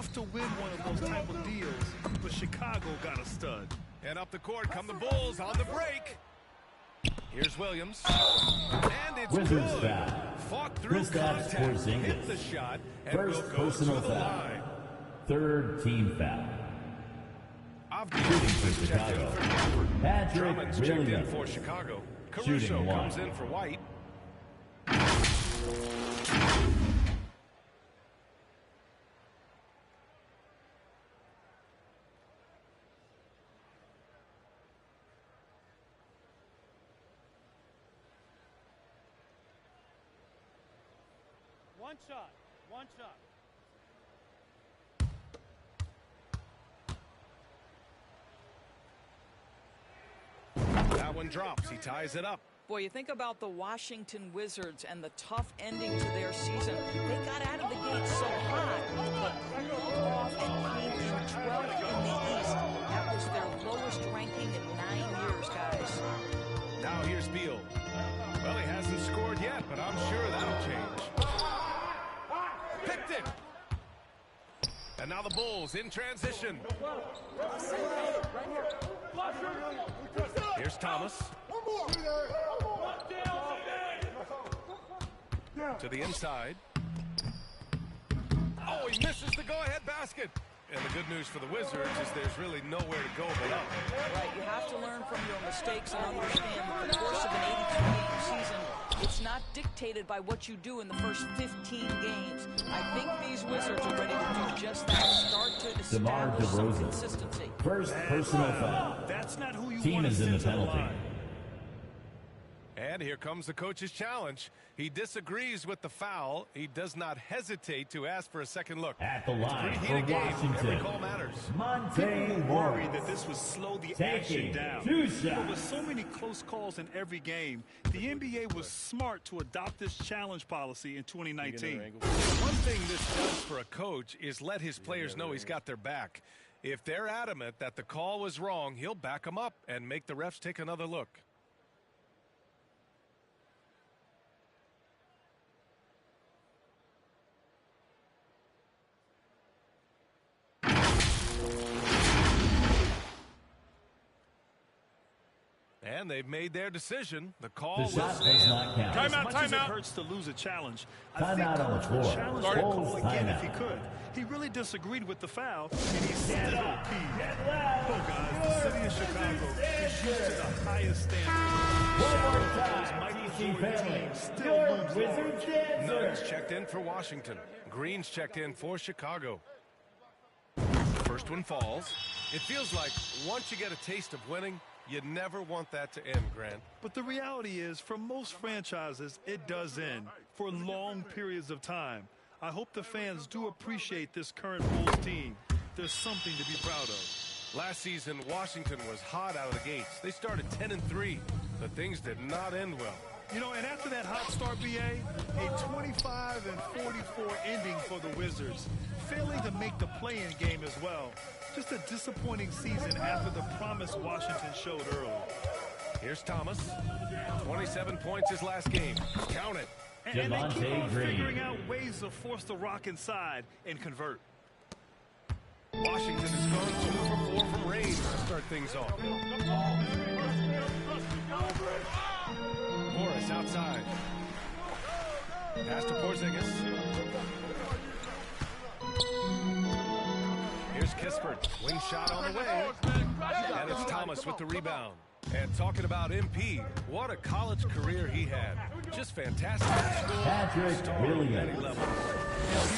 tough to win one of those type of deals, but Chicago got a stud. And up the court come the Bulls on the break. Here's Williams. And it's Wizards good. foul. Fought through Kristaps contact, Porzingis. hit the shot, and First will go personal to the foul. line. Third team foul. Shooting for Chicago. Patrick Drummond's checked in Williams. for Chicago. Shooting Caruso one. comes in for White. One shot. One shot. That one drops. He ties it up. Boy, you think about the Washington Wizards and the tough ending to their season. They got out of the gate so hot, but cooled off and came in 12th in the East. That was their lowest ranking in 9 years, guys. Now here's Beal. Well, he hasn't scored yet, but I'm sure that'll change. Picked it. And now the Bulls in transition. Here's Thomas. To the inside. Oh, he misses the go-ahead basket. And the good news for the Wizards is there's really nowhere to go but up. Right, you have to learn from your mistakes and understand that the course of an 82-game season, it's not dictated by what you do in the first 15 games. I think these Wizards are ready to do just that. Start to establish some consistency. First personal foul. That's not who you Team want to is in the send to the penalty. line. And here comes the coach's challenge. He disagrees with the foul. He does not hesitate to ask for a second look. At the line for Every Washington, call matters. Monte Worried Morris. that this would slow the Taking action down. 2 But shots. with so many close calls in every game, the NBA was smart to adopt this challenge policy in 2019. One thing this does for a coach is let his players know he's got their back. If they're adamant that the call was wrong, he'll back them up and make the refs take another look. And they've made their decision. The call The will shot does stand. not count. As much as it hurts to lose a challenge, I think Timeout on the Coach would floor. challenge that call Bulls again if timeout. he could. He really disagreed with the foul, and he still peeved. Oh, guys, the city of Chicago is used to the highest standards. One more Those time, mighty DC Florida family. teams still Your looms Wizards large. Nunn's dancer. checked in for Washington. Green's checked in for Chicago. First one falls. It feels like once you get a taste of winning, you never want that to end, Grant. But the reality is, for most franchises, it does end for long periods of time. I hope the fans do appreciate this current Bulls team. There's something to be proud of. Last season, Washington was hot out of the gates. They started 10-3, but things did not end well. You know, and after that hot start, BA, a 25-44 ending for the Wizards, failing to make the play-in game as well. Just a disappointing season after the promise Washington showed early. Here's Thomas. 27 points his last game. Count it. And they keep on Green. figuring out ways to force the rock inside and convert. Washington has gone 2 for 4 from range to start things off. Morris outside. Pass to Porzingis. Here's Kispert. Wing shot on the way. And it's Thomas with the rebound. And talking about MP, what a college career he had. Just fantastic. Patrick Williams.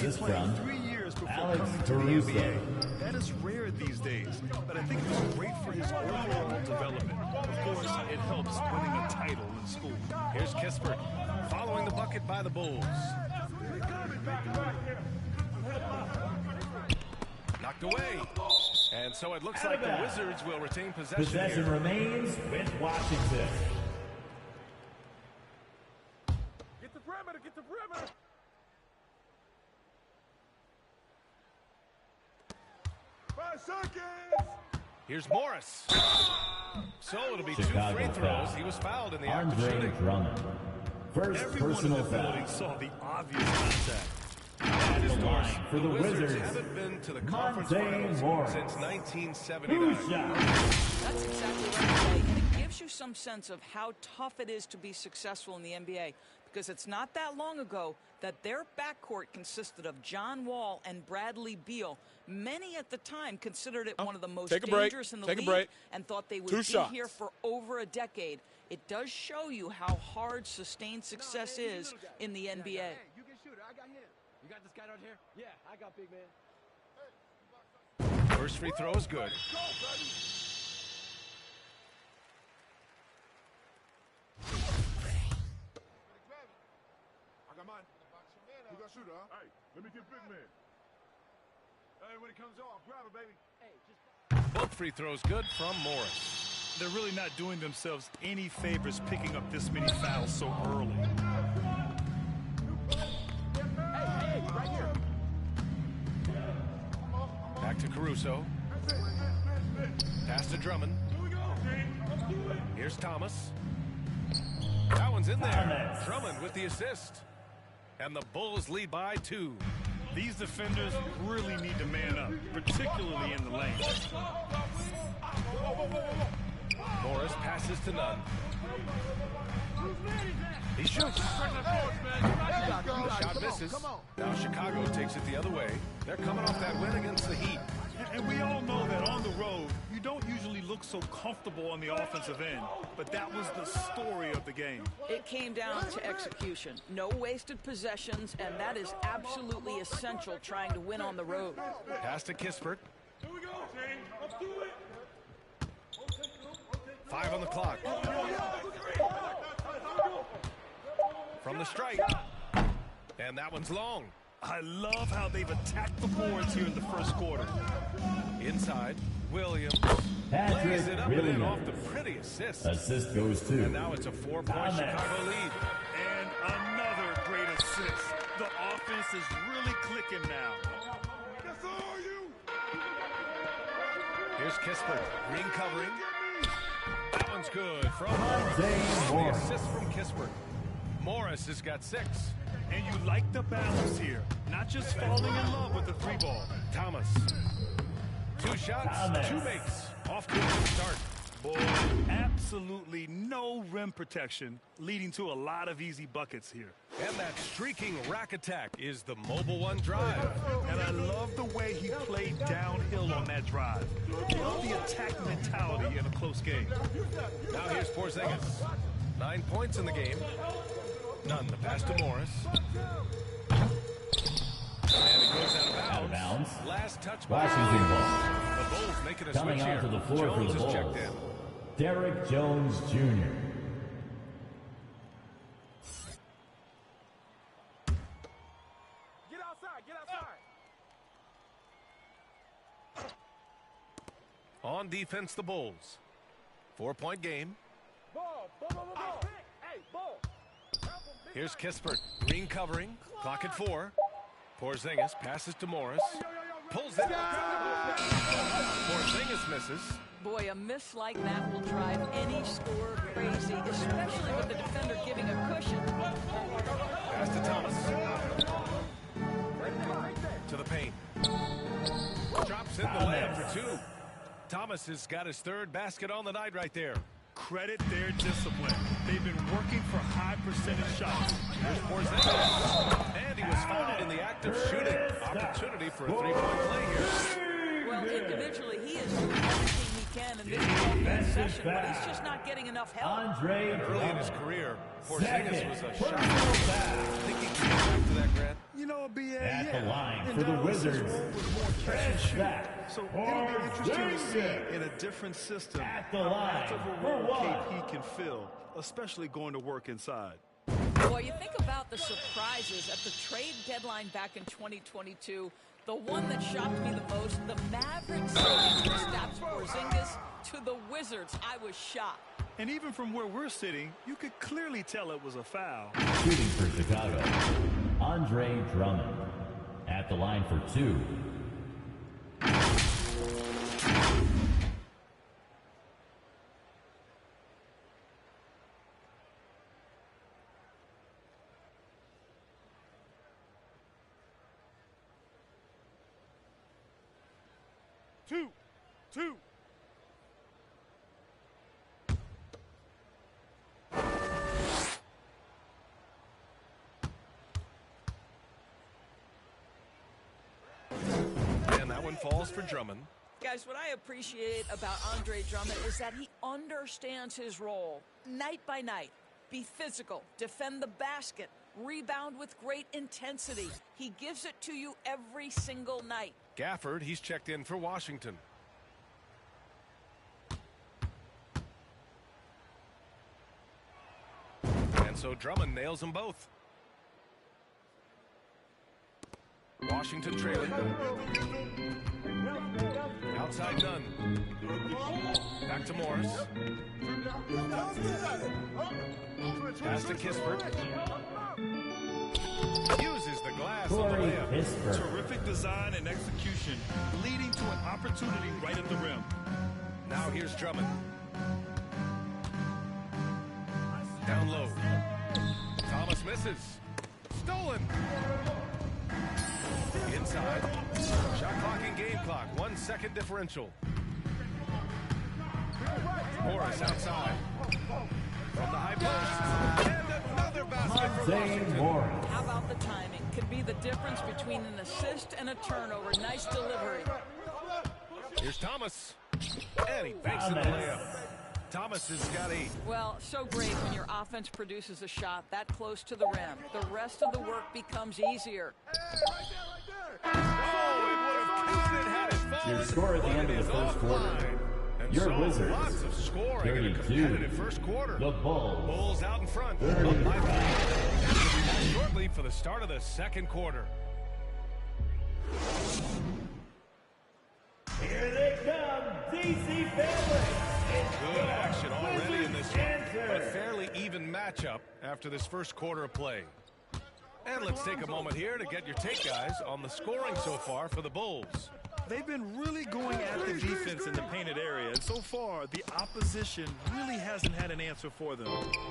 He This played from 3 years before Alex coming to the Caruso. NBA. That is rare these days, but I think it was great for his overall development. Of course, it helps winning a title in school. Here's Kispert. Following the bucket by the Bulls. Knocked away. And so it looks like the Wizards will retain possession Possession here. remains with Washington. Get the perimeter, get the perimeter. Here's Morris. So it'll be Chicago 2 free throws. foul. He was fouled in the act of Andre shooting. Drummond. First Everyone in personal the foul. building saw the obvious contact. locked his doors. For the Wizards, haven't been to the conference Monte finals Morris. since 1979. 2 shots. That's exactly right, Jay. And it gives you some sense of how tough it is to be successful in the NBA. Because it's not that long ago that their backcourt consisted of John Wall and Bradley Beal. Many at the time considered it one of the most dangerous in the league and thought they would be here for over a decade. It does show you how hard sustained success is in the NBA. Hey, you can shoot it. I got him. You got this guy out here? Yeah, I got big man. First free throw is good. I got mine. You got shooter, huh? Hey, let me get big man. Hey, when it comes on, grab it, baby. Hey, just... Both free throws good from Morris. They're really not doing themselves any favors picking up this many fouls so early. Hey, right here. Back to Caruso. Pass to Drummond. Here's Thomas. That one's in there. Drummond with the assist. And the Bulls lead by 2. These defenders really need to man up, particularly in the lane. Morris passes to Nunn. He shoots. Shot misses. Now Chicago takes it the other way. They're coming off that win against the Heat. And we all know that on the road, you don't usually look so comfortable on the offensive end. But that was the story of the game. It came down to execution. No wasted possessions, and that is absolutely essential trying to win on the road. Pass to Kispert. 5 on the clock. From the stripe. And that one's long. I love how they've attacked the boards here in the first quarter. Inside, Williams Patrick lays it up and in Williams. off the pretty assist. Assist goes to And now it's a 4-point Thomas. Chicago lead. And another great assist. The offense is really clicking now. That's all you. Here's Kispert. Green covering. That one's good from Monte The Morris. assist from Kispert. Morris has got 6. And you like the balance here. Not just falling in love with the 3-ball. Thomas. 2 shots, Thomas. 2 makes. Off to a good start. Boy, absolutely no rim protection, leading to a lot of easy buckets here. And that streaking rack attack is the mobile 1 drive. And I love the way he played downhill on that drive. Love the attack mentality in a close game. Now here's Porzingis. 9 points in the game. None. The pass to Morris. And it goes out of bounds. Last touch by Washington ball. the Bulls making a Coming switch here. onto the floor Jones for the is checked Bulls. in. Derrick Jones Jr. Get outside. Get outside. On defense, the Bulls. 4-point game. Ball. Hey, ball. Here's Kispert. Green covering. Clock at 4. Porzingis passes to Morris. Pulls it. Porzingis misses. Boy, a miss like that will drive any scorer crazy, especially with the defender giving a cushion. Pass to Thomas. To the paint. Drops in the layup for 2. Thomas has got his 3rd basket on the night right there. Credit their discipline. They've been working for high percentage shots. Here's Porzingis. And he was fouled in the act of shooting. Opportunity for a 3-point play here. Well, individually, he is doing everything he can in this offense session, but he's just not getting enough help. Andre Early in his career, Porzingis was a shot. personal foul. Think he can get back to that, Grant? You know, BA, At the line in for the Dallas, his Wizards, role was more catch and shoot. back. So it'll be interesting to see Porzingis. in a different system At the how line much of a for role one. KP can fill, especially going to work inside. Boy, you think about the surprises at the trade deadline back in 2022. The one that shocked me the most, the Mavericks trading Kristaps Porzingis to the Wizards. I was shocked. And even from where we're sitting, you could clearly tell it was a foul. Shooting for Chicago, Andre Drummond. At the line for 2. 2. And that one falls for Drummond. Guys, what I appreciate about Andre Drummond is that he understands his role night by night. Be physical, defend the basket, rebound with great intensity. He gives it to you every single night. Gafford, he's checked in for Washington. And so Drummond nails them both. Washington trailing. Outside none. Back to Morris. Pass to Kispert. Uses the glass on the layup. Terrific design and execution, leading to an opportunity right at the rim. Now here's Drummond. Down low. Thomas misses. Stolen. Inside. Shot clock and game clock. 1 second differential. Morris outside. From the high post. And another basket for Washington. How about the timing? Could be the difference between an assist and a turnover. Nice delivery. Here's Thomas. And he banks in the layup. Thomas has got 8. Well, so great when your offense produces a shot that close to the rim. The rest of the work becomes easier. Oh, it would have counted had it fallen. Your score at the end of the first quarter. Your Wizards, lots of scoring in a competitive first quarter. The Bulls out in front. 35. Up by 3. Shortly for the start of the second quarter. Here they come, DC family. Good action already in this one. But a fairly even matchup after this first quarter of play. And let's take a moment here to get your take, guys, on the scoring so far for the Bulls. They've been really going at the defense in the painted area, and so far the opposition really hasn't had an answer for them.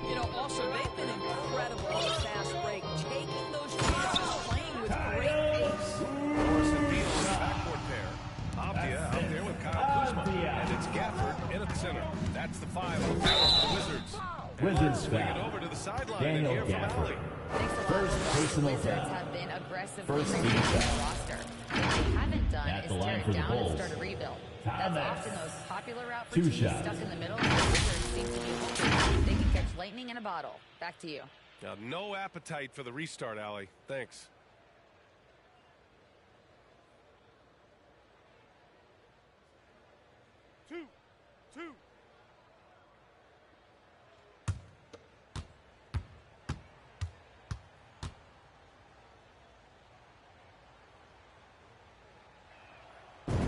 You know, also, they've been incredible on the fast break, taking those chances, playing with great pace. Morris and Beal in the backcourt pair. Avdia out there with Kyle Kuzma. And it's Gafford in at the center. That's the 5 on the floor for the Wizards. Wizards Swing it foul. over to the sideline Daniel and hear from Gafford. Allie. First personal Wizards foul. have been aggressive First with team their foul. roster. What they haven't done At is the line tear for it the down and Bulls. start a rebuild. Thomas. That's often the most popular route for 2 teams shots. stuck in the middle. The Wizards seem to be hoping they can catch lightning in a bottle. Back to you. Now, no appetite for the restart, Allie. Thanks. Two.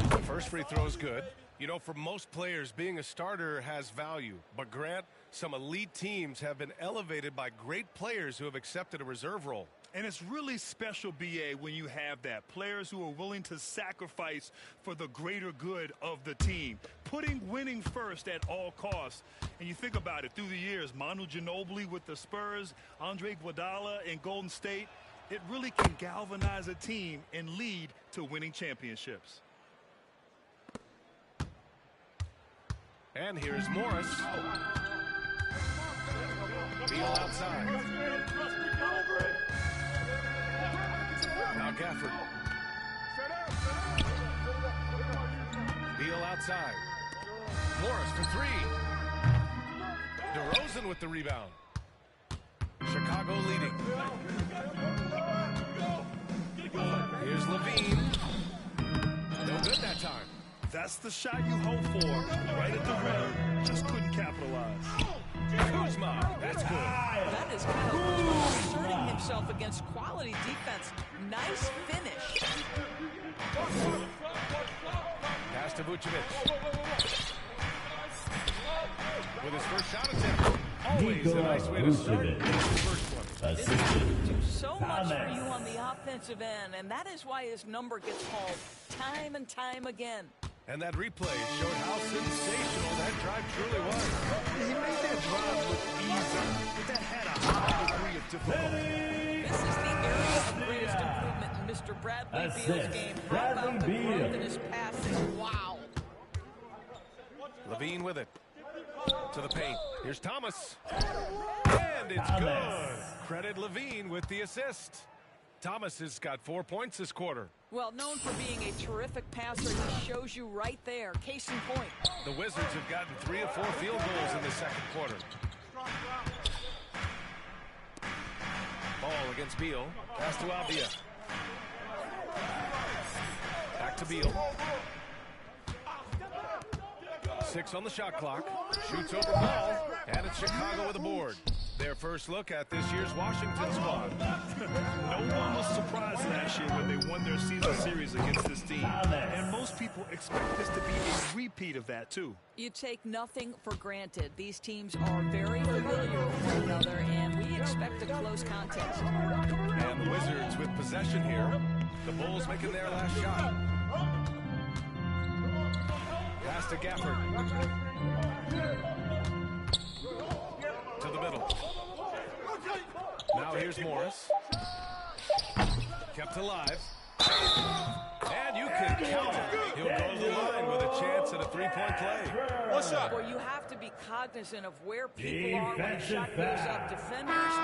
The first free throw is good. You know, for most players, being a starter has value. But Grant, some elite teams have been elevated by great players who have accepted a reserve role. And it's really special, BA, when you have that. Players who are willing to sacrifice for the greater good of the team. Putting winning first at all costs. And you think about it, through the years, Manu Ginobili with the Spurs, Andre Iguodala in Golden State, it really can galvanize a team and lead to winning championships. And here's Morris. Beal outside. Now Gafford. Beal outside. Morris for 3. DeRozan with the rebound. Chicago leading. Here's Levine. No good that time. That's the shot you hope for. Right at the rim. Just couldn't capitalize. Kuzma. That's good. That is Kyle Kuzma asserting himself against quality defense. Nice finish. Pass to Vucevic. With his first shot attempt. Always a nice way to start the first one. Assisted. Do so much for you on the offensive end, and that is why his number gets called time and time again. And that replay showed how sensational that drive truly was. He made that drive look easy, but that had a high degree of difficulty. This is the area of greatest improvement in Mr. Bradley Beal's game. How about the growth in his passing? Wow. Levine with it. To the paint. Here's Thomas. And it's good. Credit Levine with the assist. Thomas has got 4 points this quarter. Well, known for being a terrific passer, he shows you right there. Case in point. The Wizards have gotten 3 or 4 field goals in the second quarter. Ball against Beal. Pass to Albia. Back to Beal. 6 on the shot clock. Shoots over ball. And it's Chicago with a board. Their first look at this year's Washington squad. No one was surprised last year when they won their season series against this team. And most people expect this to be a repeat of that, too. You take nothing for granted. These teams are very familiar with one another, and we expect a close contest. And the Wizards with possession here. The Bulls making their last shot. Pass to Gafford. To the middle. Now here's Morris. Kept alive. And you can count it. He'll go to the line with a chance at a three-point play. What's up? Well, you have to be cognizant of where people are when the shot goes up. Defenders.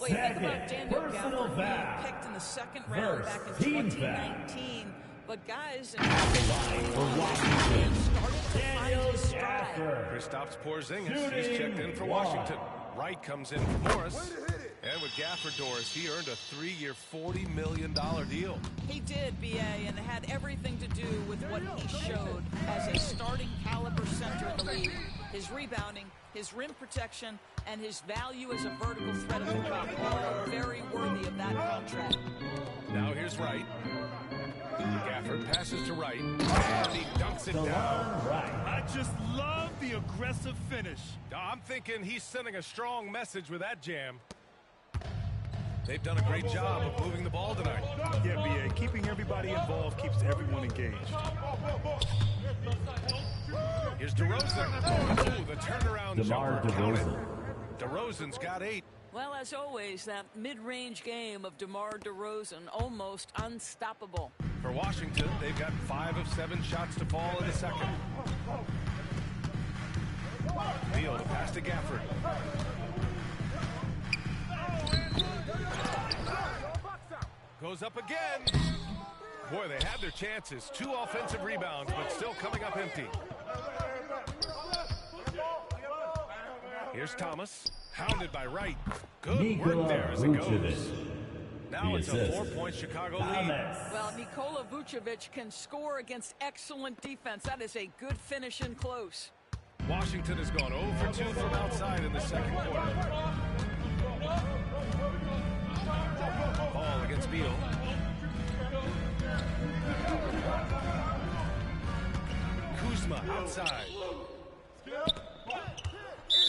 Well, you think about Daniel Gafford being picked in the second round back in 2019. But guys, in started to find his stride. Kristaps Porzingis, he's checked in for Washington. Wright comes in for Morris. And with Gafford, Doris, he earned a 3-year, $40 million deal. He did, B.A., and it had everything to do with what he showed as a starting caliber center in the league. His rebounding, his rim protection, and his value as a vertical threat at the cup are very worthy of that contract. Now here's Wright. Gafford passes to Wright, and he dunks it down. I just love the aggressive finish. I'm thinking he's sending a strong message with that jam. They've done a great job of moving the ball tonight. Yeah, B.A., keeping everybody involved keeps everyone engaged. Here's DeRozan. Ooh, the turnaround DeMar jumper counted. DeRozan. DeRozan's got 8. Well, as always, that mid-range game of DeMar DeRozan, almost unstoppable. For Washington, they've got 5 of 7 shots to fall in the second. Beal to pass to Gafford. Goes up again. Boy, they had their chances. 2 offensive rebounds, but still coming up empty. Here's Thomas. Hounded by Wright. Good work there as it goes. Now it's a 4-point Chicago lead. Well, Nikola Vucevic can score against excellent defense. That is a good finish in close. Washington has gone 0 for 2 from outside in the second quarter. Ball against Beal. Kuzma outside.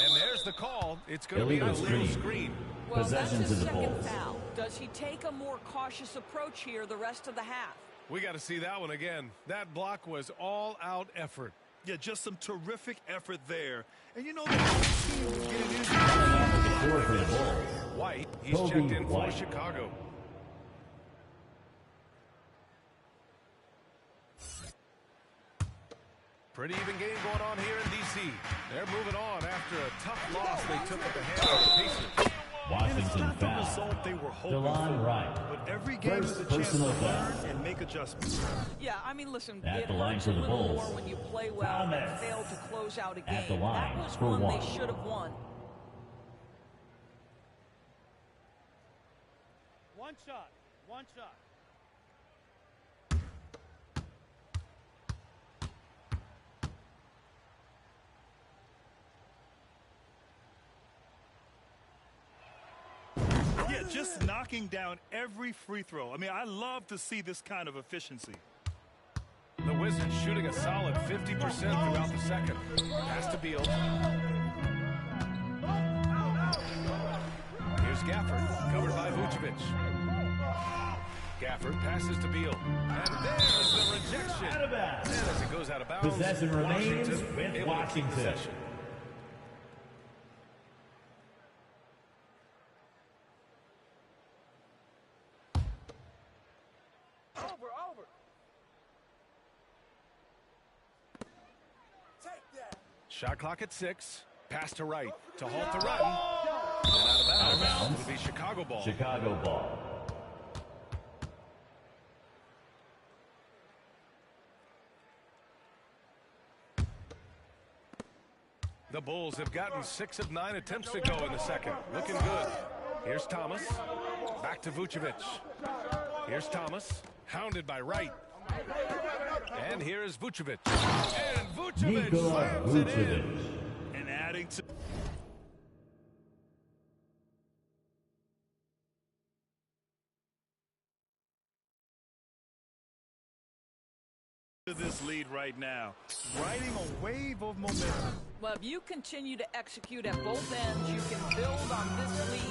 And there's the call. It's going to be a illegal screen. Well, Possession that's to his the second Bulls. foul. Does he take a more cautious approach here the rest of the half? We got to see that one again. That block was all-out effort. Yeah, just some terrific effort there. And you know, the whole team was getting into Score for the Bulls. White, he's Kobe checked in for White. Chicago. Pretty even game going on here in D.C. They're moving on after a tough loss they took at the hands of the Pacers. And it's Washington not the foul. result they were hoping DeLon for. Wright. But every game is a chance to personal learn foul. and make adjustments. Yeah, I mean, listen, At it the line hurts for a the little Bulls. more when you play well and Thomas. fail to close out a game. At the line That was for one one. they should have won. One shot. One shot. Yeah, just knocking down every free throw. I mean, I love to see this kind of efficiency. The Wizards shooting a solid 50% throughout the second. Pass to Beal. Here's Gafford, covered by Vucevic. Gafford passes to Beal. And there's the rejection. And as it goes out of bounds, Possession remains Washington with able to keep Washington. possession. Shot clock at 6. Pass to right to halt the run. And out of bounds. It'll be Chicago ball. Chicago ball. The Bulls have gotten 6 of 9 attempts to go in the second. Looking good. Here's Thomas. Back to Vucevic. Here's Thomas. Hounded by Wright. And here's Vucevic. And Vucevic slams it in. And adding to this lead right now, riding a wave of momentum. Well, if you continue to execute at both ends, you can build on this lead.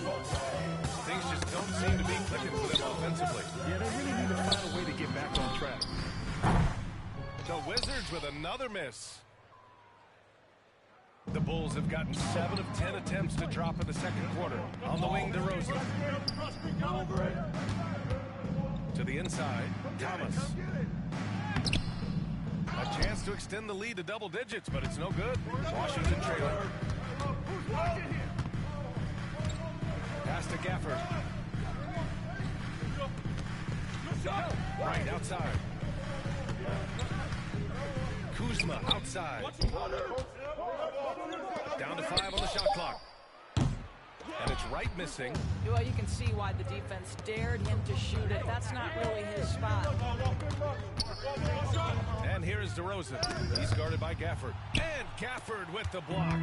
Things just don't seem to be clicking for them offensively. Yeah, they really need to find a way to get back on track. The Wizards with another miss. The Bulls have gotten 7 of 10 attempts to drop in the second quarter. On the wing, DeRozan. To the inside, Thomas. A chance to extend the lead to double digits, but it's no good. Washington trailing. Pass to Gafford. Right outside. Kuzma outside. Down to 5 on the shot clock. And it's Wright missing. Well, you can see why the defense dared him to shoot it. That's not really his spot. And here is DeRozan. He's guarded by Gafford. And Gafford with the block.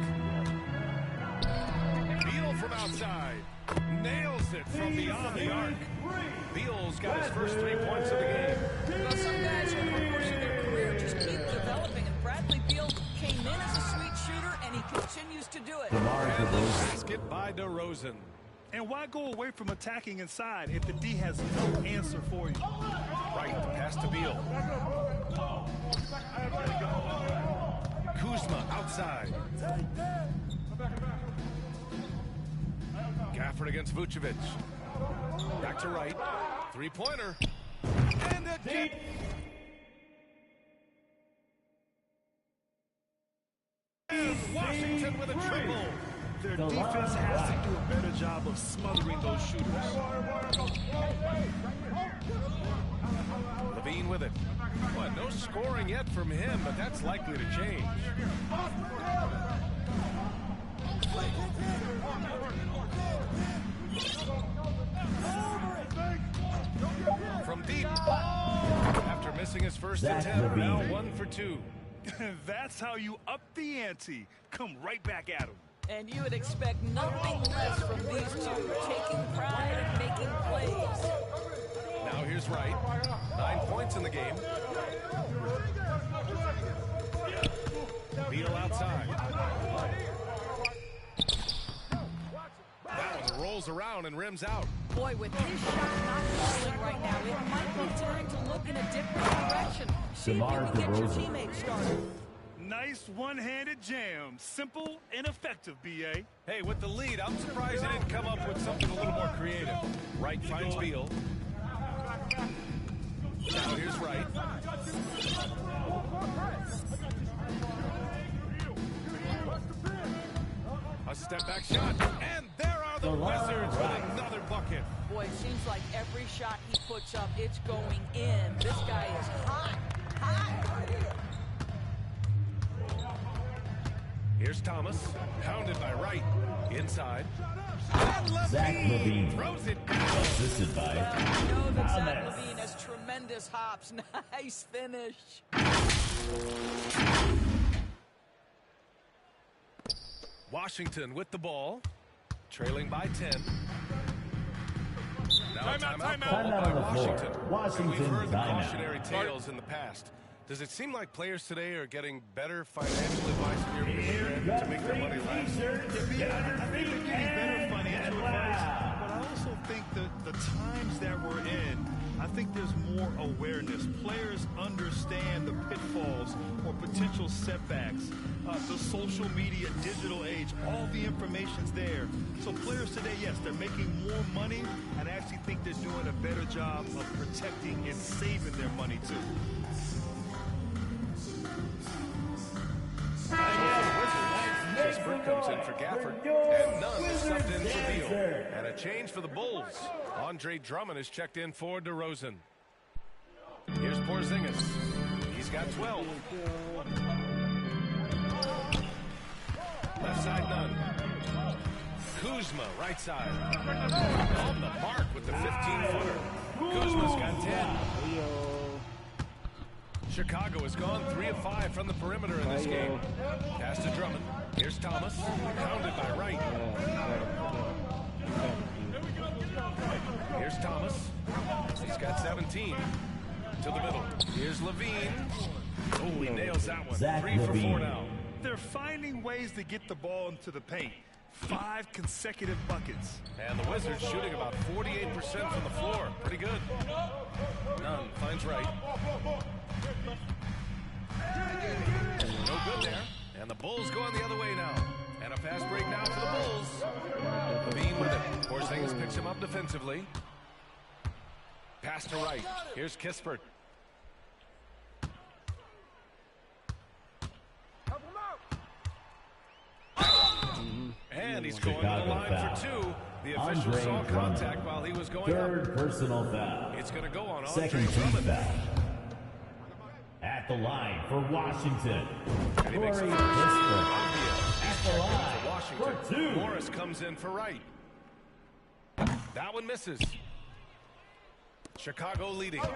Beal from outside. Nails it from beyond the arc. Beal's got his first 3 points of the game. Well, some guys over the course of their career just keep developing, and Bradley Beal came in as a sweet shooter, and he continues to do it. And the basket by DeRozan. And why go away from attacking inside if the D has no answer for you? Right, pass to Beal. Kuzma outside. Gafford against Vucevic. Back to Wright. 3-pointer. And a deep. Washington with a triple. Their defense has to do a better job of smothering those shooters. Levine with it. Well, no scoring yet from him, but that's likely to change. From deep. After missing his first attempt, now 1 for 2. That's how you up the ante. Come right back at them. And you would expect nothing less from these two, taking pride and making plays. Now here's Wright. 9 points in the game. Beal outside. That one rolls around and rims out. Boy, with his shot not falling right now, it might be time to look in a different direction. See if you can get your teammates started. Nice one-handed jam. Simple and effective, B.A. Hey, with the lead, I'm surprised he didn't come up with something a little more creative. Wright finds Beal. Now here's Wright. A step-back shot, and there are the Wizards with another bucket. Boy, it seems like every shot he puts up, it's going in. This guy is hot, hot. Here's Thomas, hounded by Wright, inside. Zach Levine. Throws it down. Assisted by I know that Zach Thomas. Levine has tremendous hops. Nice finish. Washington with the ball, trailing by 10. Now a timeout call Timeout by on the floor. Washington. Washington And we've heard the timeout. cautionary tales in the past. Does it seem like players today are getting better financial advice in your opinion to make their money last? I think they're getting better financial advice, but I also think that the times that we're in, I think there's more awareness. Players understand the pitfalls or potential setbacks. The social media, digital age, all the information's there. So players today, yes, they're making more money, and I actually think they're doing a better job of protecting and saving their money, too. And the Wizards in for Gafford. And Nunn is subbed in for Beal. And a change for the Bulls. Andre Drummond is checked in for DeRozan. Here's Porzingis. He's got 12. Left side, Nunn. Kuzma, right side. On the mark with the 15-footer. Kuzma's got 10. Chicago has gone 3 of 5 from the perimeter in this game. Pass to Drummond. Here's Thomas. Pounded by Wright. Here's Thomas. He's got 17. To the middle. Here's Levine. Oh, he nails that one. 3 for 4 now. They're finding ways to get the ball into the paint. 5 consecutive buckets. And the Wizards shooting about 48% from the floor. Pretty good. Nunn finds Wright. No good there. And the Bulls going the other way now. And a fast break now for the Bulls. Levine with it. Porzingis picks him up defensively. Pass to Wright. Here's Kispert. And he's going to the line for 2. The official saw contact while he was going up. Third personal foul. It's going to go on Second Andre team Drummond. foul. At the line for Washington, And he makes Corey the first. Kispert. He's At the checked in line for Washington. for 2. Morris comes in for Wright. That one misses. Chicago leading. To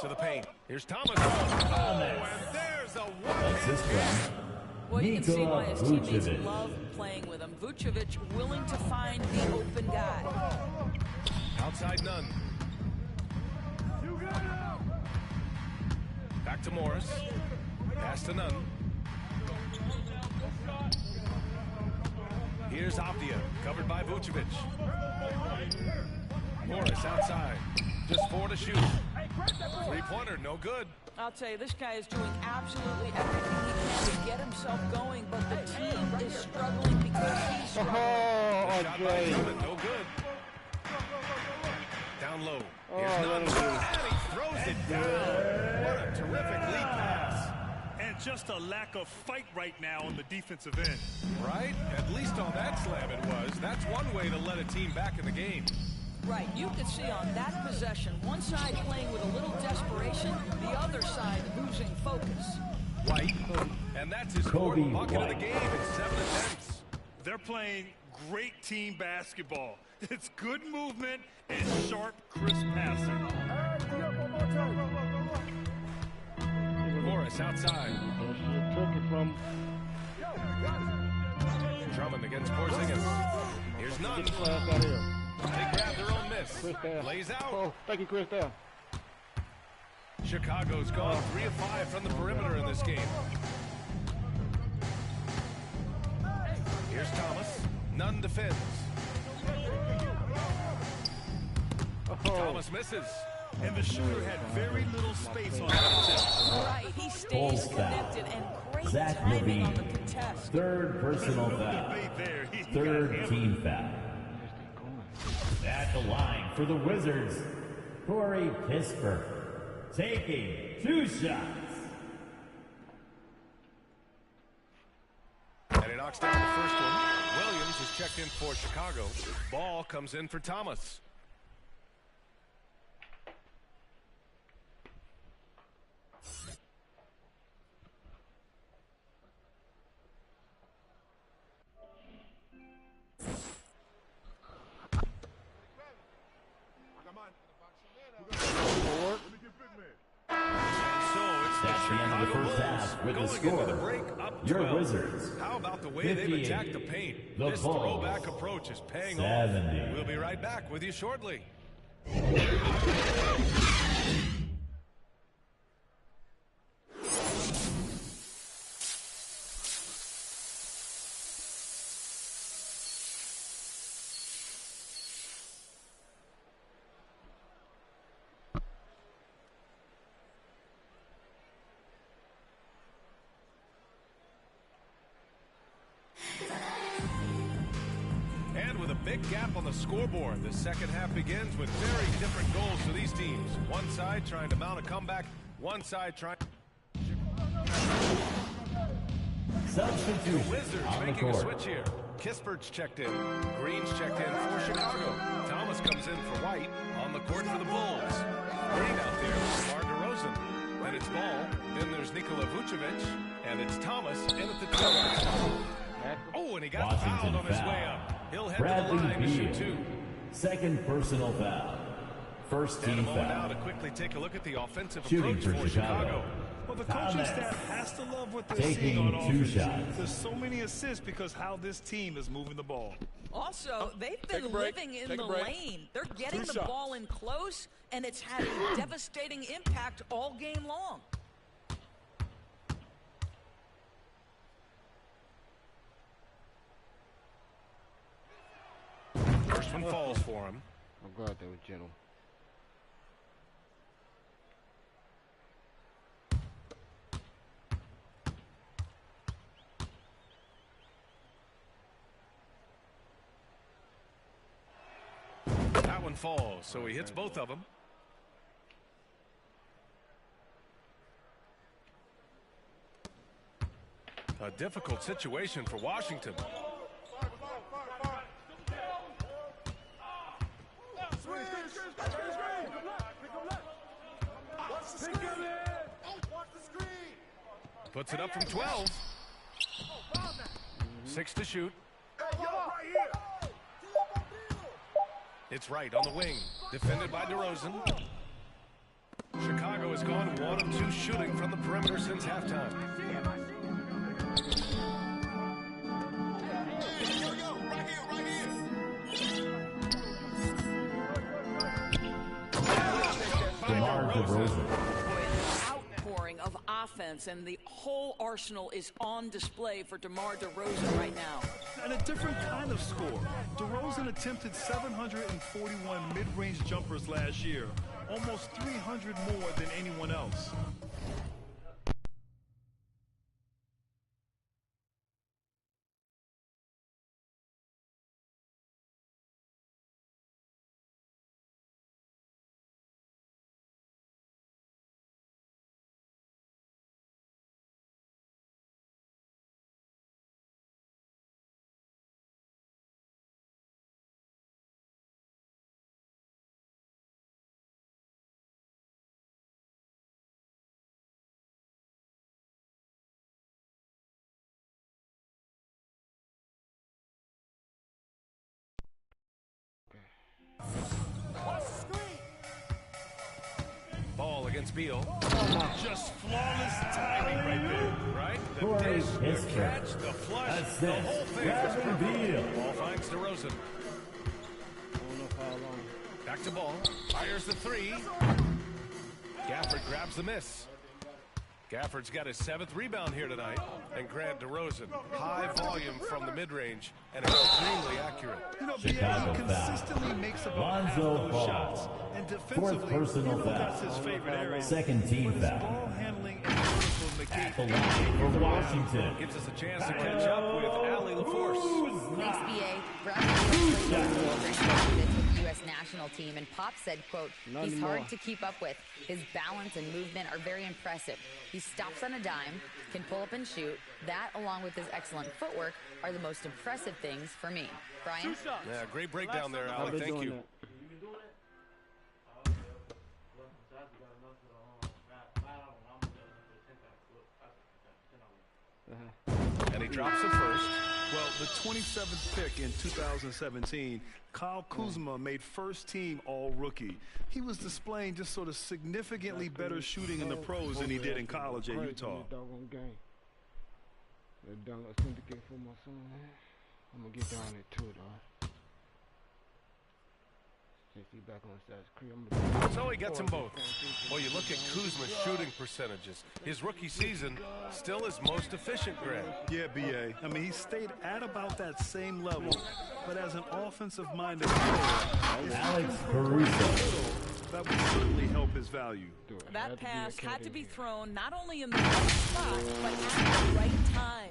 the paint. Here's Thomas. Oh, and there's a Assist from Well, you can see why his teammates Vucevic. love playing with him. Vucevic willing to find the open guy. outside Nunn. Back to Morris. Pass to Nunn. Here's Avdia, covered by Vucevic. Morris outside. Just 4 to shoot. Three-pointer, no good. I'll tell you, this guy is doing absolutely everything he can to get himself going, but the team is struggling because he's struggling. Shot by Drummond, no good. Down low. Here's Nunn. And he throws it down. What a terrific lead pass. And just a lack of fight right now on the defensive end. Right? At least on that slam it was. That's one way to let a team back in the game. Right, you could see on that possession, one side playing with a little desperation, the other side losing focus. White. And that's his fourth Kobe bucket of the White. game in 7 attempts. They're playing great team basketball. It's good movement and sharp, crisp passing. Morris outside. Drummond against Porzingis. Here's Nunn. They grab their own miss. Lays out. Thank you, Chris. There. Chicago's gone 3 of 5 from the perimeter in this game. Here's Thomas. Nunn defends. Thomas misses. And the shooter had very little space on that tip. Right, he stays Bulls foul. connected and great Zach timing on the Levine. contest. Third personal No foul. debate there. He got Third hammered. team foul. At the line for the Wizards, Corey Kispert, taking 2 shots. And he knocks down the first one. Williams is checked in for Chicago. Ball comes in for Thomas. That's the end of the first half with the Going into the score. break up Your 12. Wizards. How about the way they've 58. attacked the paint? The This Bulls. throwback approach is paying 70. off. We'll be right back with you shortly. And with a big gap on the scoreboard, the second half begins with very different goals for these teams. One side trying to mount a comeback, one side trying... Substitution Wizards on the making a court. switch here. Kispert's checked in. Green's checked in for Chicago. Thomas comes in for White on the court for the Bulls. Green out there for DeMar DeRozan. Then it's Ball. Then there's Nikola Vucevic. And it's Thomas in at the 2. Oh, and he got fouled on his way up. He'll head to the Bradley line to shoot Beal. 2. Second personal foul. First And a team moment now foul. to quickly take a look at the offensive Shooting approach for for Chicago. Well, the coaching staff has to love what they're Taking seeing on 2 offense. shots. There's so many assists because how this team is moving the ball. Also, they've been living in the lane. They're getting the ball in close, and it's had a devastating impact all game long. First one falls for him. I'm glad they were gentle. That one falls, so he hits both of them. A difficult situation for Washington. Puts it up from 12. 6 to shoot. It's right on the wing. Defended by DeRozan. Chicago has gone 1 of 2 shooting from the perimeter since halftime. DeMar DeRozan. Outpouring of offense, and the whole arsenal is on display for DeMar DeRozan right now. And a different kind of score. DeRozan attempted 741 mid-range jumpers last year, almost 300 more than anyone else. Ball against Beal. Just flawless timing right there. Right? The Corey dish, the Kispert. catch, the flush, Assist. the whole thing. Bradley Beal. Ball finds DeRozan. Back to Ball. Fires the 3. Gafford grabs the miss. Gafford's got his 7th rebound here tonight. And Grant DeRozan, high volume from the mid-range and extremely accurate. You know, Chicago he consistently foul. makes about half Lonzo those Ball. shots. And Fourth defensively, personal that's foul. his favorite area. Second team But his foul. ball handling and vertical At the negate. line for Washington. Gives us a chance to catch up with Allie LaForce. Thanks, B.A. Bradley Beal played with the U.S. national team, and Pop said, quote, he's hard to keep up with. His balance and movement are very impressive. He stops on a dime, can pull up and shoot. That, along with his excellent footwork, are the most impressive things for me. Brian? Yeah, great breakdown there, Allie. Thank you. And he drops it first. Well, the 27th pick in 2017, Kyle Kuzma made first team all-rookie. He was displaying just sort of significantly better shooting in the pros than he did in college at Utah. I'm gonna get down there too, dog. So he gets them both. Well, you look at Kuzma's shooting percentages. His rookie season, still his most efficient, Grant. Yeah, B.A. I mean, he stayed at about that same level, but as an offensive-minded player, Alex Caruso. that would certainly help his value. That pass had to be thrown not only in the right spot, but at the right time.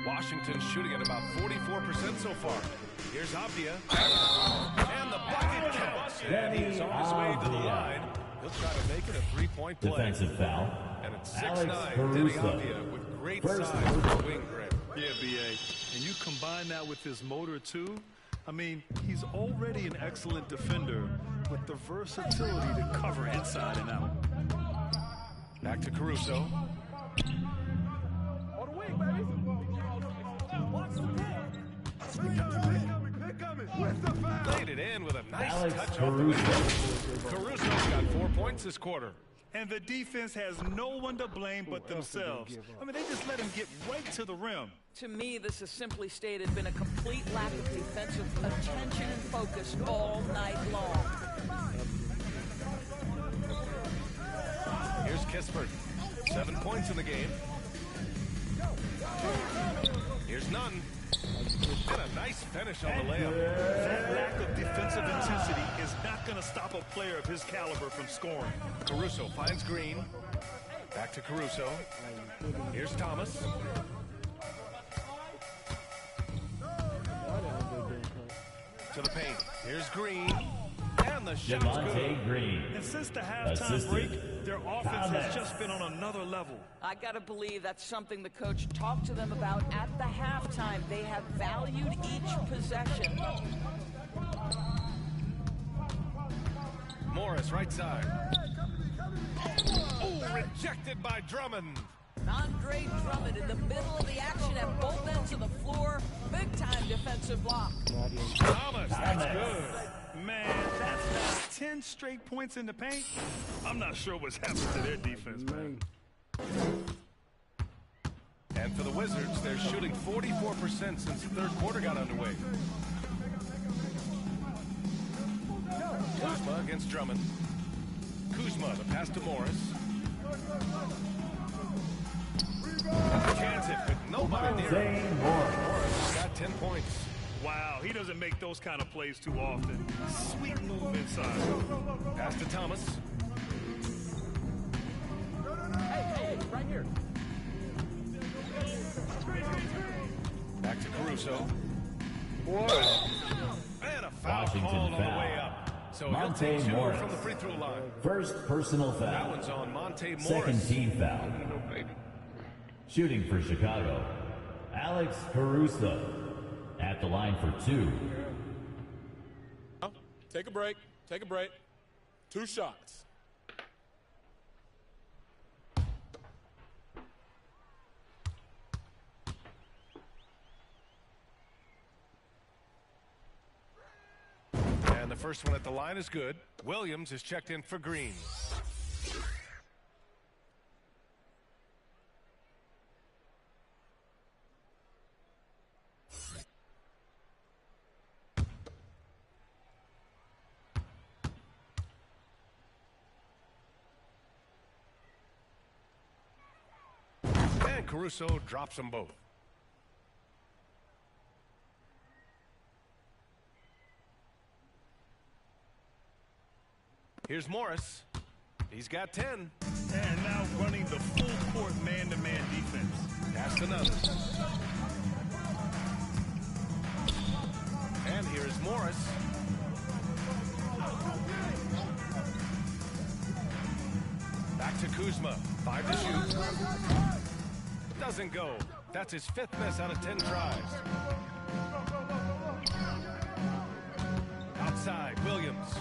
Washington's shooting at about 44% so far. Here's Avdia. And the bucket counts. And he is on his way to the line. He'll try to make it a three-point play. Defensive foul. And it's Alex 6'9", Caruso. Denny with great First size for wing grip. Yeah, B.A. And you combine that with his motor, too. I mean, he's already an excellent defender with the versatility to cover inside and out. Back to Caruso. On the wing, baby. Laid it in with a nice Alex touch Caruso. off the wing. Caruso's got 4 points this quarter. And the defense has no one to blame but themselves. I mean, they just let him get right to the rim. To me, this has simply stated been a complete lack of defensive attention and focus all night long. Here's Kispert. 7 points in the game. Here's Nunn. And a nice finish on the layup. That lack of defensive intensity is not going to stop a player of his caliber from scoring. Caruso finds Green. Back to Caruso. Here's Thomas. To the paint. Here's Green. And the shot's Javonte good. Green. And since the halftime Assisted. break, their offense has just been on another level. I got to believe that's something the coach talked to them about at the halftime. They have valued each possession. Morris, right side. Oh, rejected by Drummond. Andre Drummond in the middle of the action at both ends of the floor. Big-time defensive block. Thomas, that's good. Man, that's 10 straight points in the paint. I'm not sure what's happened to their defense, man. And for the Wizards, they're shooting 44% since the third quarter got underway. Kuzma against Drummond. Kuzma, the pass to Morris. Chance it, but nobody near him. Morris got 10 points. Wow, he doesn't make those kind of plays too often. Sweet move inside. Pass to Thomas. Hey, right here. Back to Caruso. And a foul Washington called on the foul. way up. So he'll Monte take 2 Morris. from the free throw line. First personal That foul. one's on Monte Morris. Second team foul. Shooting for Chicago, Alex Caruso. At the line for 2. Take a break. Take a break. 2 shots. And the first one at the line is good. Williams is checked in for Green. And Caruso drops them both. Here's Morris. He's got 10. And now running the full court man-to-man defense. Pass to Nunn. And here's Morris. Back to Kuzma. 5 to shoot. Doesn't go. That's his 5th miss out of 10 tries. Outside, Williams.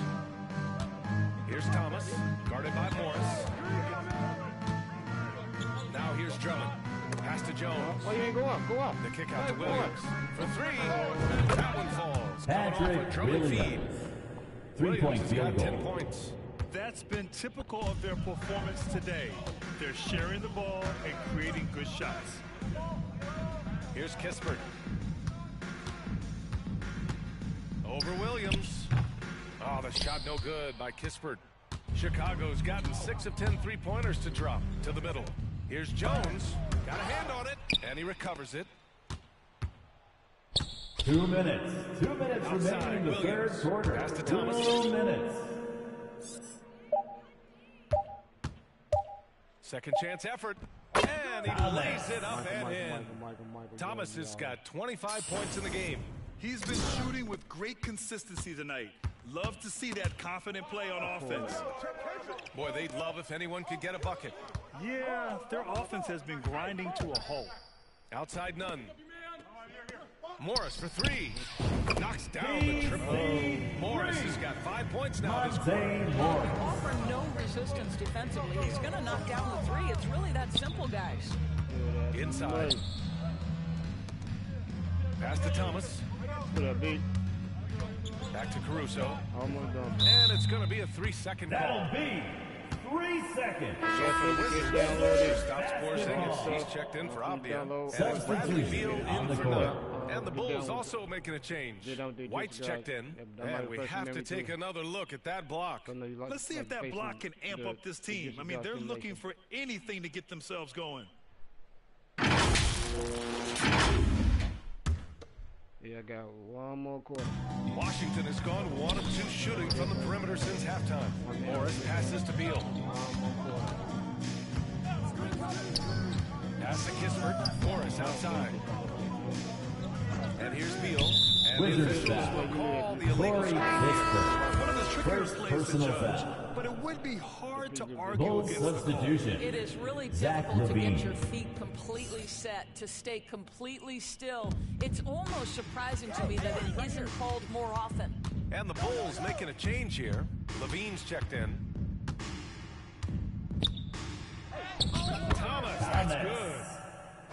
Here's Thomas, guarded by Morris. Now here's Drummond. Pass to Jones. Why you ain't go up? Go up. The kick out to Williams. For 3. That one falls. Coming off a Patrick Drummond feed. Williams. 3-point Williams has field got 10 goal. points. That's been typical of their performance today. They're sharing the ball and creating good shots. Here's Kispert. Over Williams. Oh, the shot no good by Kispert. Chicago's gotten 6 of 10 three-pointers to drop to the middle. Here's Jones. Got a hand on it, and he recovers it. 2 minutes. 2 minutes Outside, remaining in the Williams. third quarter. Pass to Thomas. 2 minutes. Second chance effort. And he Thomas. lays it up and in. Michael, Thomas has got 25 points in the game. He's been shooting with great consistency tonight. Love to see that confident play on offense. Boy, they'd love if anyone could get a bucket. Yeah, their offense has been grinding to a halt. Outside none. Morris for three. Knocks down the triple. Morris has got 5 points now this quarter. Offer no resistance defensively. He's going to knock down the three. It's really that simple, guys. Inside. Pass to Thomas. Back to Caruso. Almost done. And it's going to be a 3-second call. That'll be 3 seconds. So for the Wizards, stops Porzingis. He's checked in for Abdia. And it's Bradley Beal in for Nunn. And the Bulls also making a change. White's checked in. And we have to take another look at that block. Let's see if that block can amp up this team. I mean, they're looking for anything to get themselves going. Yeah, I got one more quarter. Washington has gone 1 of 2 shooting from the perimeter since halftime. Morris passes to Beal. Pass to Kispert. Morris outside. And here's Beal. And the officials will call the illegal shot. One of the trickier First plays to personal judge, foul. but it would be hard to argue Bulls against the call. substitution. It is really Zach difficult to Levine. get your feet completely set, to stay completely still. It's almost surprising to me that it isn't called more often. And the Bulls making a change here. Levine's checked in. Thomas, that's good.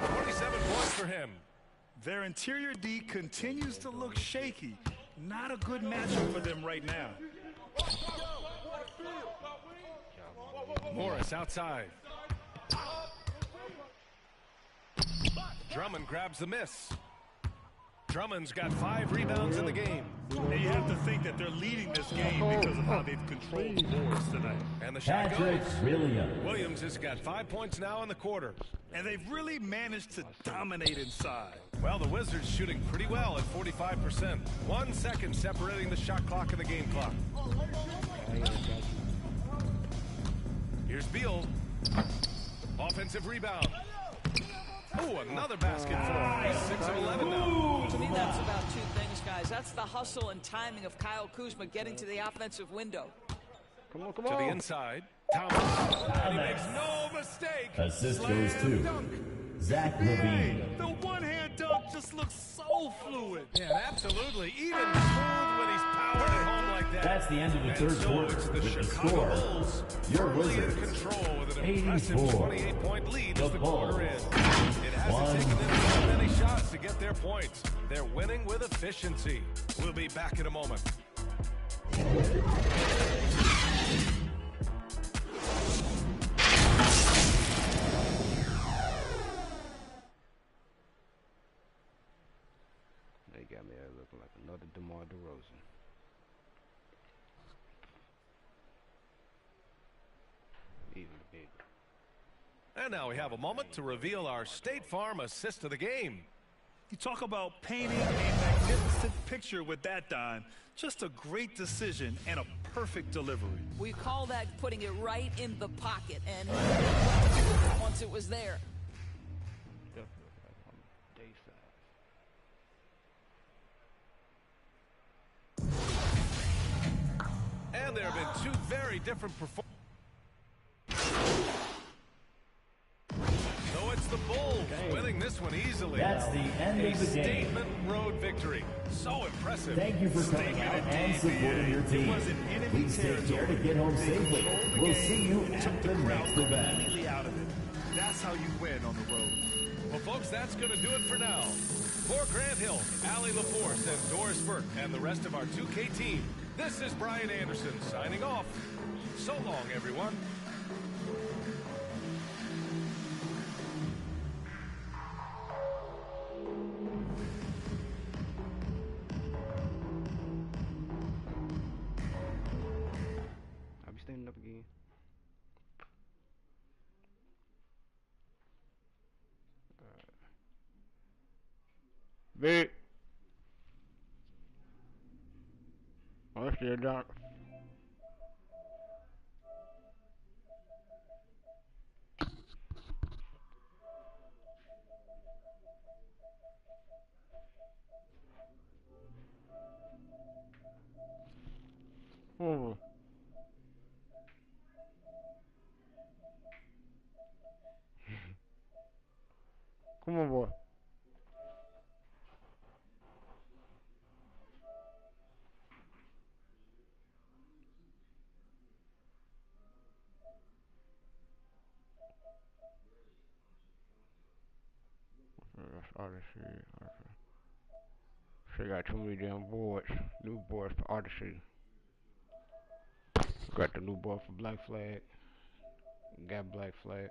27 points for him. Their interior D continues to look shaky. Not a good matchup for them right now. Morris outside. Drummond grabs the miss. Drummond's got 5 rebounds in the game. And you have to think that they're leading this game because of how they've controlled the boards tonight. And the shot Patrick goes. Williams. Williams has got 5 points now in the quarter. And they've really managed to dominate inside. Well, the Wizards shooting pretty well at 45%. 1 second separating the shot clock and the game clock. Here's Beal. Offensive rebound. Oh, another basket for him. He's 6 of 11 now. To me, that's about 2 things, guys. That's the hustle and timing of Kyle Kuzma getting to the offensive window. Come on, come To on. the inside. Thomas. And he makes no mistake. Assist Slam goes to dunk. Zach Levine. The one-hand dunk just looks so fluid. Yeah, absolutely. Even smooth when he's powered at home like that. That's the end of the And third so quarter. it's the With the Chicago score, Bulls your firmly in Wizards, control with an impressive 84. 28-point lead The as the quarter Bulls, ends. It hasn't 1. taken them that many shots to get their points. They're winning with efficiency. We'll be back in a moment. They got me there looking like another DeMar DeRozan. Even bigger. And now we have a moment to reveal our State Farm assist of the game. You talk about painting a magnificent picture with that dime. Just a great decision and a perfect delivery. We call that putting it right in the pocket, and once it was there. Definitely like on day 5. And there have been 2 very different performances. So it's the Bulls winning this one easily. That's the end A of the game. statement road victory. So impressive. Thank you for coming out and supporting your team. Please take care to get home safely. We'll see you at the next event. Completely out of it. That's how you win on the road. Well, folks, that's going to do it for now. For Grant Hill, Allie LaForce, and Doris Burke, and the rest of our 2K team, this is Brian Anderson signing off. So long, everyone. I'll be standing up again. Vic. Oh, it's still dark. Come on, boy. Come on, boy. That's Odyssey. She got too many damn boards. New boards for Odyssey. Got the new board for Black Flag. Got Black Flag.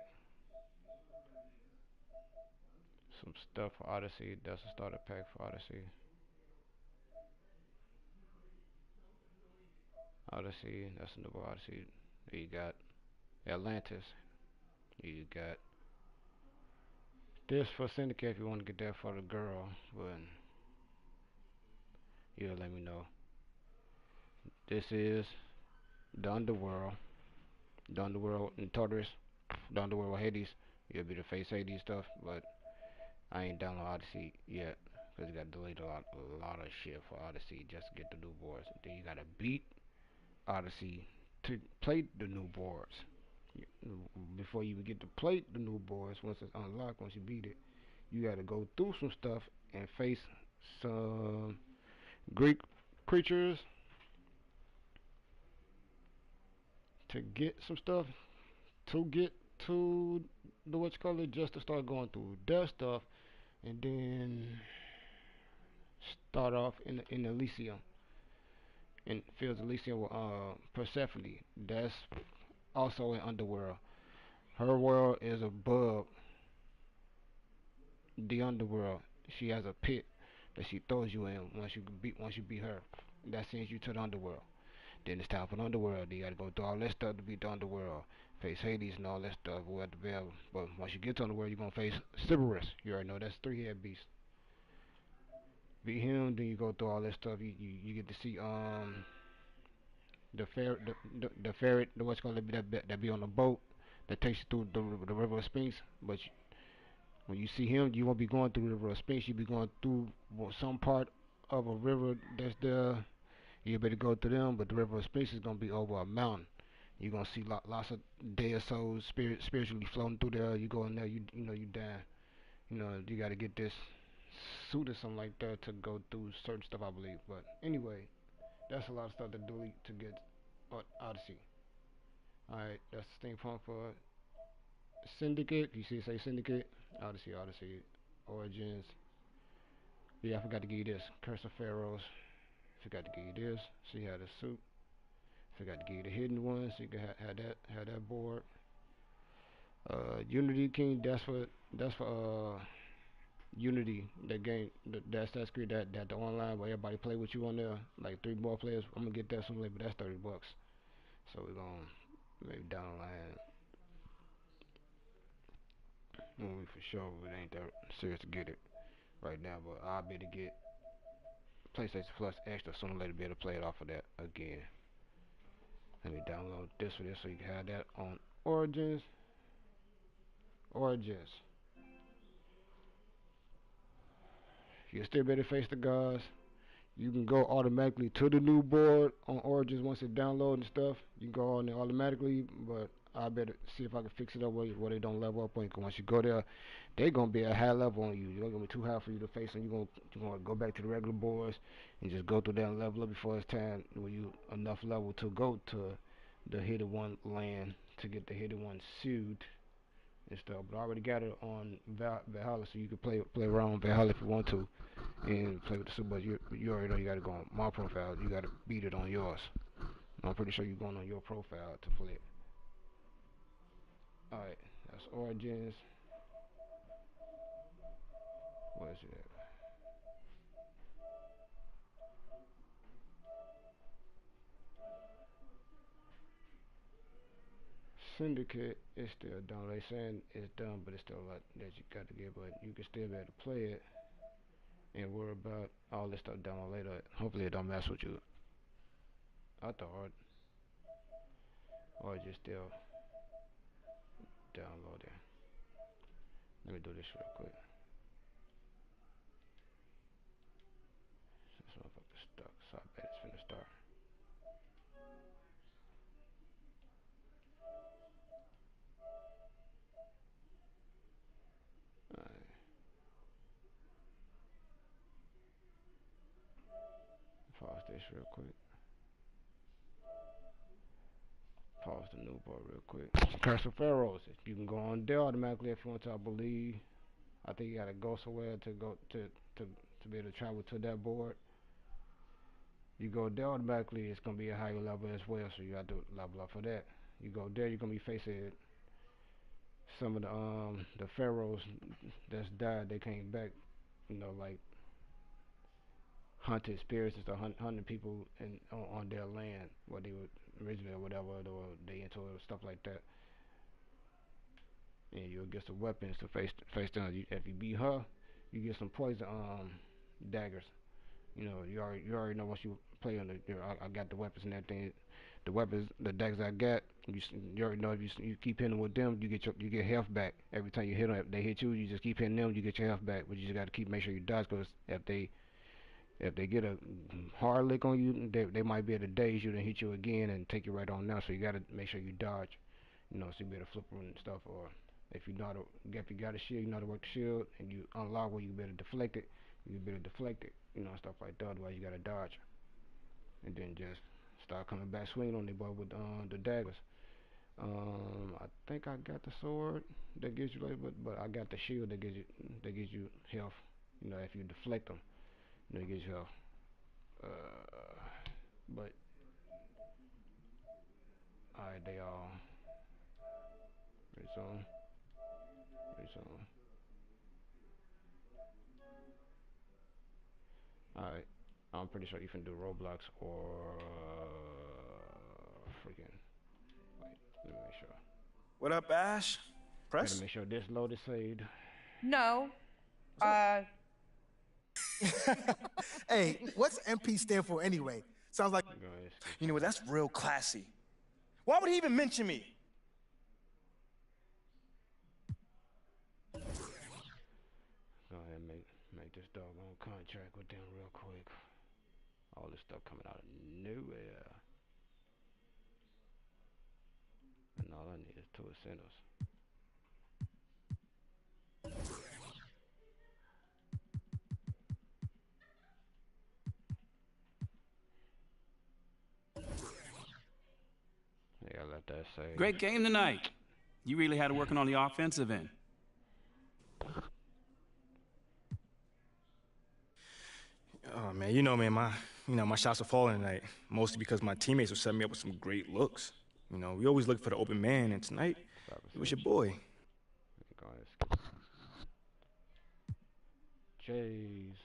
Some stuff for Odyssey. That's a starter pack for Odyssey. Odyssey. That's a new Odyssey. You got Atlantis. You got this for Syndicate if you want to get that for the girl. But you'll let me know. This is the Underworld. The Underworld in Tartarus. The Underworld Hades. You'll be the face Hades stuff, but I ain't download Odyssey yet because you got to delete a lot of shit for Odyssey just to get the new boards. Then you gotta beat Odyssey to play the new boards. Before you even get to play the new boards, once it's unlocked, once you beat it, you gotta go through some stuff and face some Greek creatures to get some stuff to get to the what you call it, just to start going through that stuff, and then start off in Elysium, in Fields Elysium with Persephone. That's also in Underworld. Her world is above the Underworld. She has a pit that she throws you in once you beat her. That sends you to the Underworld. Then it's time for the Underworld. You gotta go through all that stuff to beat the Underworld. Face Hades and all that stuff. We'll have to be able, but once you get to the Underworld, you're gonna face Cerberus. You already know that's three-head beast. Beat him, then you go through all that stuff. You get to see the ferret, the ferret, the what's gonna be that be on the boat that takes you through the river of Sphinx. But when you see him, you won't be going through the river of Sphinx. You'll be going through some part of a river that's there. You better go through them, but the river of Sphinx is gonna be over a mountain. You're gonna see lots of dead souls, spiritually floating through there. You go in there, you know you die. You know you gotta get this suit or something like that to go through certain stuff, I believe. But anyway, that's a lot of stuff to delete to get Odyssey. Alright, that's the steampunk for Syndicate. You see it say Syndicate? Odyssey, Origins. Yeah, I forgot to give you this. Curse of Pharaohs. Forgot to give you this. So you have the suit. Forgot to give you the hidden one, so you can have that board. Unity King. That's for Unity. That game. That's creed that the online where everybody play with you on there. Like 3 more players. I'm gonna get that soon later, but that's $30. So we're gonna maybe down the line. When we for sure, it ain't that serious to get it right now, but I'll be able to get PlayStation Plus extra sooner or later, be able to play it off of that again. Let me download this for this so you can have that on Origins. You still better face the gods. You can go automatically to the new board on Origins once it's downloaded and stuff. You can go on there automatically, but I better see if I can fix it up where they don't level up on you. Cause once you go there, they're gonna be a high level on you. They're gonna be too high for you to face, and you're gonna go back to the regular boards and just go through that level up before it's time when you enough level to go to the hidden one land to get the hidden one suit and stuff. But I already got it on Valhalla, so you can play around with Valhalla if you want to and play with the suit. But you already know you gotta go on my profile. You gotta beat it on yours. I'm pretty sure you're going on your profile to play it. Alright, that's Origins. What is it? Syndicate is still done. They saying it's done, but it's still a lot that you got to get. But you can still be able to play it and worry about all this stuff down later. Hopefully it don't mess with you. I thought or just still download it. Let me do this real quick. This motherfucker's stuck, so I bet it's finna start. real quick. Pause the new board real quick. Curse of Pharaohs. You can go on there automatically if you want to, I believe. I think you gotta go somewhere to be able to travel to that board. You go there automatically, it's gonna be a higher level as well, so you got to level up for that. You go there, you're gonna be facing some of the pharaohs that's died. They came back, like hunted spirits and stuff, hunting people on their land, where they were originally or whatever, or they into it or stuff like that. And you'll get some weapons to face down. If you beat her, you get some poison daggers. You already know once you play on I got the weapons and everything. The daggers I got, you already know if you keep hitting with them, you get health back every time you hit them. If they hit you, you just keep hitting them, you get your health back. But you just got to make sure you dodge, because if they get a hard lick on you, they might be able to daze you and hit you again and take you right on down. So you got to make sure you dodge, so you be able to flip them and stuff. Or if you got a shield, you know how to work the shield, and you unlock where you better deflect it, you better deflect it, stuff like that. Otherwise, you got to dodge, and then just start coming back swinging on the boy with the daggers. I think I got the sword that gives you but I got the shield that gives you health. If you deflect them, it gives you health. But alright, they all rezone. Alright, I'm pretty sure you can do Roblox or freaking. Wait, let me make sure. What up, Ash? Press? Gotta make sure this load is saved. No. Hey, what's MP stand for anyway? Sounds like... You know what, that's real classy. Why would he even mention me? Go ahead and make this doggone contract with them real quick. All this stuff coming out of nowhere. And all I need is 2 incentives. Yeah, let that say. Great game tonight. You really had it working on the offensive end. Oh man, you know me, my shots are falling tonight. Mostly because my teammates were setting me up with some great looks. We always look for the open man, and tonight it was your boy. Jays.